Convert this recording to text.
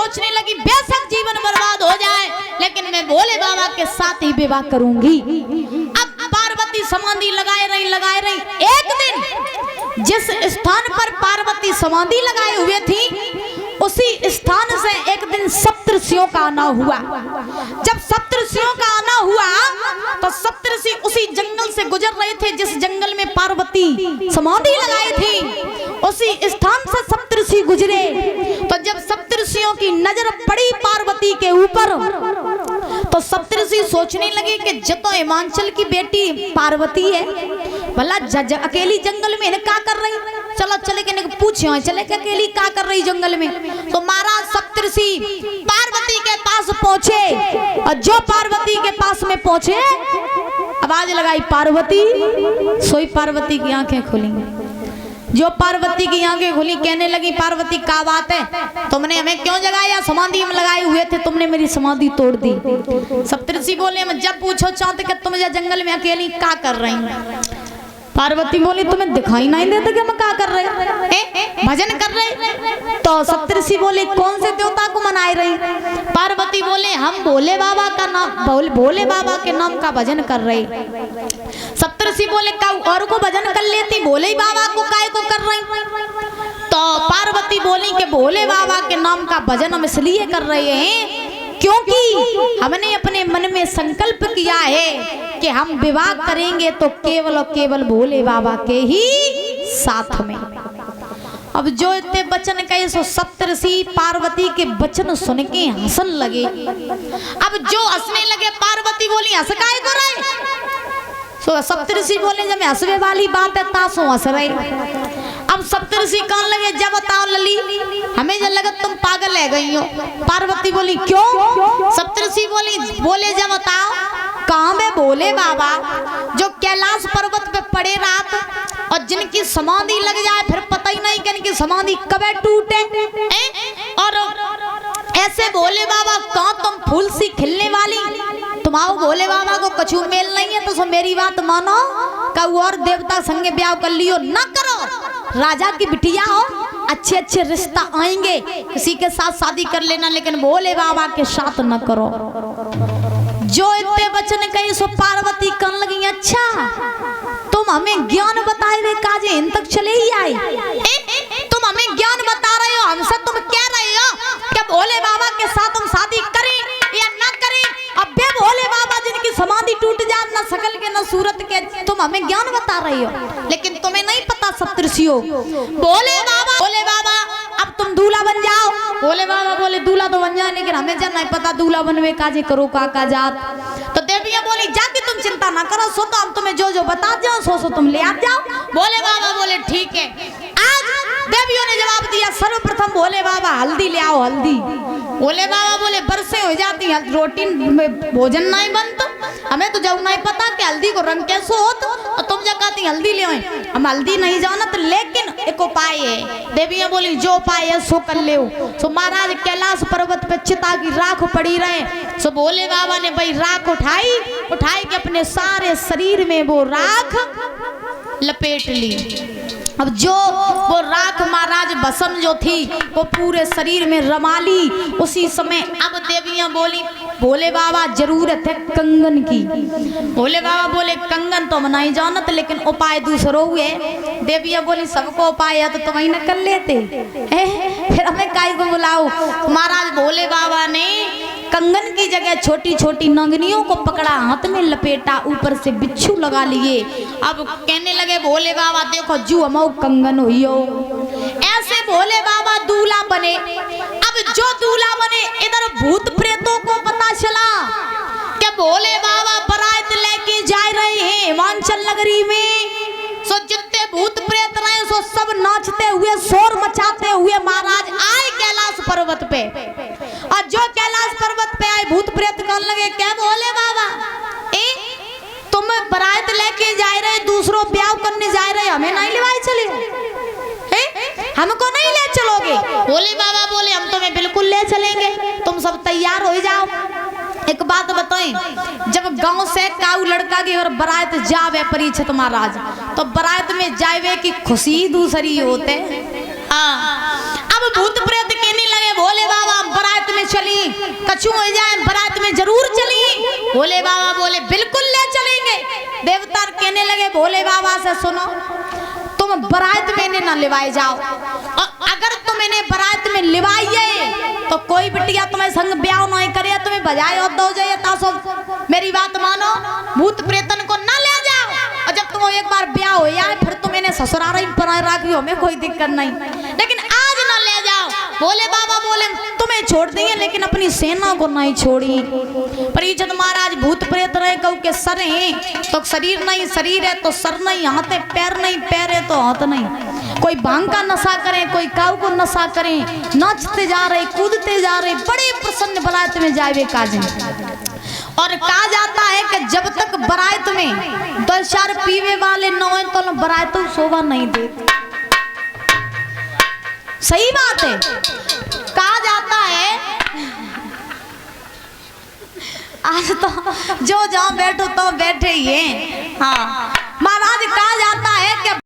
सोचने लगी बेशक जीवन बर्बाद हो जाए लेकिन मैं भोले बाबा के साथ ही विवाह करूंगी। अब पार्वती समाधि लगाए रही। एक दिन जिस स्थान पर पार्वती समाधि लगाए हुए थी उसी स्थान से एक दिन सप्तऋषियों का आना हुआ। जब सप्तऋषियों का आना हुआ तो सप्तऋषि उसी जंगल से गुजर रहे थे जिस जंगल में पार्वती समाधि लगाई थी। उसी स्थान से सप्तऋषि गुजरे तो जब सप्तऋषियों की नजर पड़ी पार्वती के ऊपर तो सप्तऋषि सोचने लगे कि जतो हिमांचल की बेटी पार्वती है भला अकेली जंगल में क्या कर रही। चलो चले के पूछे चले के अकेली क्या कर रही जंगल में। तो महाराज सप्तऋषि पार्वती के पास पहुंचे और जो पार्वती के पास में पहुंचे आवाज लगाई पार्वती। सोई पार्वती की आंखें खुली। जो पार्वती की आंखें खुली कहने लगी पार्वती क्या बात है तुमने हमें क्यों जगाया, समाधि हम लगाए हुए थे तुमने मेरी समाधि तोड़ दी। सप्तऋषि बोले मैं जब पूछो चाहते कि तुम जंगल में अकेली क्या कर रही। पार्वती बोली तुम्हें दिखाई नहीं देता कि हम क्या कर रहे भजन कर रहे। तो सप्तऋषि बोले कौन से देवता को मनाए रही। पार्वती बोले हम भोले बाबा का नाम भोले बाबा के नाम का भजन कर रहे। सप्तऋषि बोले का और को भजन कर लेती भोले बाबा को काय को कर रही। तो पार्वती बोली कि भोले बाबा के नाम का भजन हम इसलिए कर रहे हैं क्योंकि हमने अपने मन में संकल्प किया है कि हम विवाह करेंगे तो केवल और केवल भोले बाबा के ही साथ में। अब जो इतने वचन कहे सो सप्तऋषि पार्वती के वचन सुन के हंसन लगे। अब जो हंसने लगे पार्वती बोली हंस काहे को रहे। सो सप्तऋषि बोले जब हंसने वाली बात है तासो हंस रहे। अब सप्तऋषि कहने लगे जब बताओ लली हमें जब लगा तुम पागल है गई हो। पार्वती बोली क्यों। सप्तऋषि बोले जब बताओ कहाँ में भोले बाबा जो कैलाश पर्वत पे पड़े रात और जिनकी समाधि लग जाए फिर पता ही नहीं कि इनकी समाधि कब टूटे। और ऐसे भोले बाबा कहाँ तुम फूल सी खिलने वाली तुम्हारो भोले बाबा को कछु मेल नहीं है तो सो मेरी बात मानो का और देवता संगे ब्याह कर लियो न करो। राजा की बिटिया हो अच्छे अच्छे रिश्ता आएंगे किसी के साथ शादी कर लेना लेकिन भोले बाबा के साथ न करो। जो इतने वचन कहे सो पार्वती कहने लगी अच्छा तुम हमें ज्ञान बताए हुए काजे इन तक चले ही आए। तुम हमें ज्ञान बता रहे हो हमसे तुम कह रहे हो क्या भोले बाबा के साथ हम शादी करें या ना करें। अब बे भोले बाबा जिनकी समाधि टूट जाए न शकल के न सूरत के तुम हमें ज्ञान बता रही हो लेकिन तुम्हें नहीं पता सप्तऋषियों भोले बाबा अब तुम दूल्हा बन जाओ। भोले बाबा बोले दूल्हा तो बन जाए लेकिन हमें जब नहीं पता दूल्हा बनवे काजे करो का जात। तो देवियां बोली जाके तुम चिंता ना करो सो तो हम तुम्हें जो जो बता जाओ सो तुम ले आ जाओ। भोले बाबा बोले ठीक है। आज देवियों ने जवाब दिया सर्वप्रथम भोले बाबा हल्दी ले आओ हल्दी। भोले बाबा बोले बरसे हो जाती रोटी में भोजन नहीं बनता हमें तो जब नहीं पता कि हल्दी को रंग कैसे हो तो तुम जब कहती हल्दी ले हम हल्दी नहीं जानत लेकिन एक उपाय है। देवियां बोली जो उपाय है सो कर ले। सो महाराज कैलाश पर्वत पे चिता की राख पड़ी रहे सो भोले बाबा ने भाई राख उठाई के अपने सारे शरीर में वो राख लपेट ली। अब जो वो राख महाराज भस्म जो थी वो पूरे शरीर में रमा ली। उसी समय अब देवियां बोली भोले बाबा जरूरत है कंगन की। भोले बाबा बोले कंगन तो मनाई जानत लेकिन उपाय दूसरो हुए। देवियां बोली सबको उपाय है तो तुम ही न कर लेते फिर हमें काहे को बुलाओ। महाराज भोले बाबा ने कंगन की जगह छोटी छोटी नंगनियों को पकड़ा हाथ में लपेटा ऊपर से बिच्छू लगा लिए। अब कहने लगे भोले बाबा देखो जू हम कंगन हुई हो। ऐसे भोले बाबा दूल्हा बने। अब जो दूल्हा बने इधर भूत प्रेतों को पता चला कि भोले बाबा बारात लेके जा रहे हैं हिमाचल नगरी में। सो जितने भूत प्रेत रहे सो सब नाचते हुए शोर मचाते हुए महाराज आए कैलाश पर्वत पे। और जो कैलाश पर्वत पे आए भूत प्रेत कहने लगे क्या भोले बाबा तुम बारात लेके जा रहे दूसरों ब्याह करने जा रहे हमें नहीं लेवाए चले हमको नहीं ले चलोगे। भोले बाबा बोले हम तुम्हें बिल्कुल ले चलेंगे तुम सब तैयार हो जाओ। एक बात बताएं जब गांव से काऊ लड़का की अगर बारात जावे परीक्षित महाराज तो बारात में जावे की खुशी दूसरी होते। अब भूत प्रेत कहने लगे भोले बाबा बारात में चली, कछु हो जाए बारात में जरूर चली। भोले बाबा बोले बिल्कुल ले चलेंगे। देवता कहने लगे भोले बाबा से सुनो, तुम बारात में इन्हें ना लिवाए जाओ, और अगर तुम इन्हें बारात में लिवाइए तो कोई बिटिया तुम्हें संग ब्याह नहीं करे, तुम्हें बजाए और दो जाइए तासो। मेरी बात मानो, भूत प्रेतन को ना ले जाओ, और जब तुम एक बार ब्याह हो जाए फिर तुम इन्हें ससुराल ही पर रखियो, हमें कोई दिक्कत नहीं, लेकिन आज ना ले जाओ। भोले बाबा बोले तुम्हें छोड़ देंगे लेकिन अपनी सेना को नहीं छोड़ी। परीक्षित महाराज भूत प्रेत रहे कहू के सर है तो शरीर नहीं, शरीर है तो सर नहीं, हाथ है पैर नहीं, पैर है तो हाथ नहीं। कोई भांग का नशा करे, कोई काऊ को नशा करे, नाचते जा रहे, कूदते जा रहे, बड़े प्रसन्न बारात में जाए काजे। और कहा जाता है कि जब तक बारात में 2-4 पीवे वाले न हो तो बारात शोभा नहीं देती। सही बात है। कहा जाता है, आज तो जो जहाँ बैठो तो बैठे ही है। हाँ महाराज, कहा जाता है कि